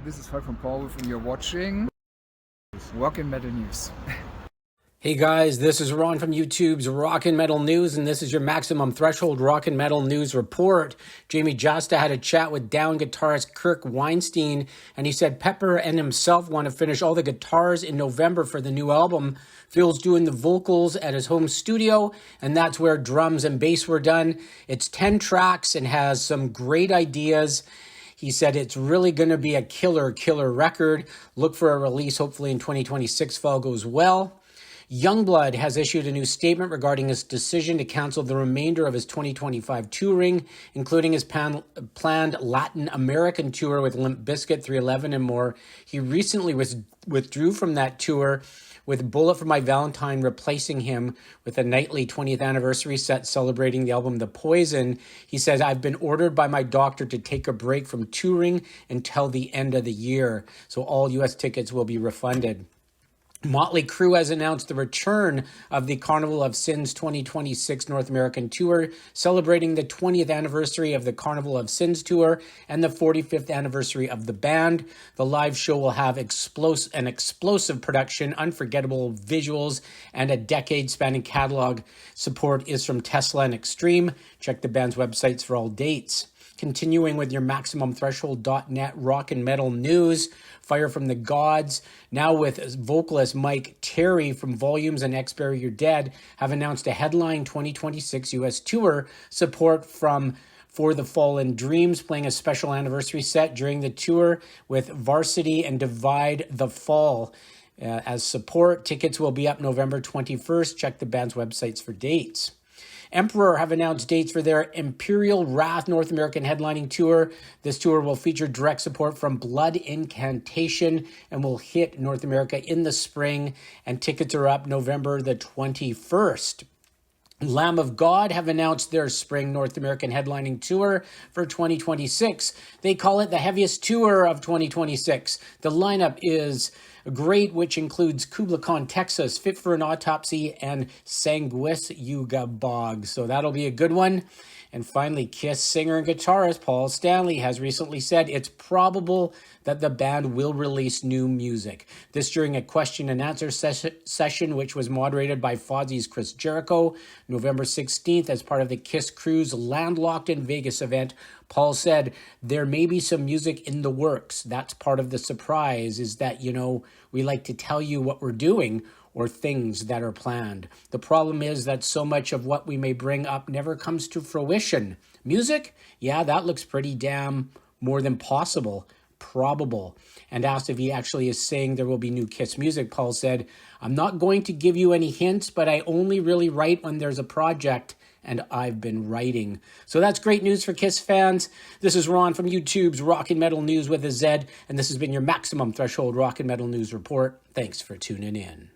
This is Falk from Powerwolf and you're watching Rock and Metal News. Hey guys, this is Ron from YouTube's Rock and Metal News, and this is your Maximum Threshold Rock and Metal News report. Jamey Jasta had a chat with Down guitarist Kirk Windstein, and he said Pepper and himself want to finish all the guitars in November for the new album. Phil's doing the vocals at his home studio, and that's where drums and bass were done. It's 10 tracks and has some great ideas. He said it's really going to be a killer record. Look for a release hopefully in 2026 if all goes well. Yungblud has issued a new statement regarding his decision to cancel the remainder of his 2025 touring, including his planned Latin American tour with Limp Bizkit, 311 and more. He recently withdrew from that tour, with Bullet For My Valentine replacing him with a nightly 20th anniversary set celebrating the album The Poison. He says, I've been ordered by my doctor to take a break from touring until the end of the year, so all U.S. tickets will be refunded. Motley Crue has announced the return of the Carnival of Sins 2026 North American Tour, celebrating the 20th anniversary of the Carnival of Sins Tour and the 45th anniversary of the band. The live show will have an explosive production, unforgettable visuals, and a decade-spanning catalog. Support is from Tesla and Extreme. Check the band's websites for all dates. Continuing with your MaximumThreshold.net rock and metal news, Fire from the Gods, now with vocalist Mike Terry from Volumes and Exbury You're Dead, have announced a headline 2026 U.S. tour. Support from For the Fallen Dreams, playing a special anniversary set during the tour with Varsity and Divide the Fall. As support, tickets will be up November 21st. Check the band's websites for dates. Emporer have announced dates for their Imperial Wrath North American headlining tour. This tour will feature direct support from Blood Incantation and will hit North America in the spring, and tickets are up November the 21st. Lamb of God have announced their spring North American headlining tour for 2026. They call it the heaviest tour of 2026. The lineup is great, which includes Kubla Khan, Texas, Fit for an Autopsy, and Sanguis Yuga Bog. So that'll be a good one. And finally, Kiss singer and guitarist Paul Stanley has recently said it's probable that the band will release new music. This during a question and answer session, which was moderated by Fozzie's Chris Jericho, November 16th, as part of the Kiss Cruise Landlocked in Vegas event. Paul said, there may be some music in the works. That's part of the surprise, is that, we like to tell you what we're doing or things that are planned. The problem is that so much of what we may bring up never comes to fruition. Music? Yeah, that looks pretty damn more than possible, probable. And asked if he actually is saying there will be new Kiss music, Paul said, I'm not going to give you any hints, but I only really write when there's a project, and I've been writing. So that's great news for Kiss fans. This is Ron from YouTube's Rock and Metal News with a Z, and this has been your Maximum Threshold Rock and Metal News report. Thanks for tuning in.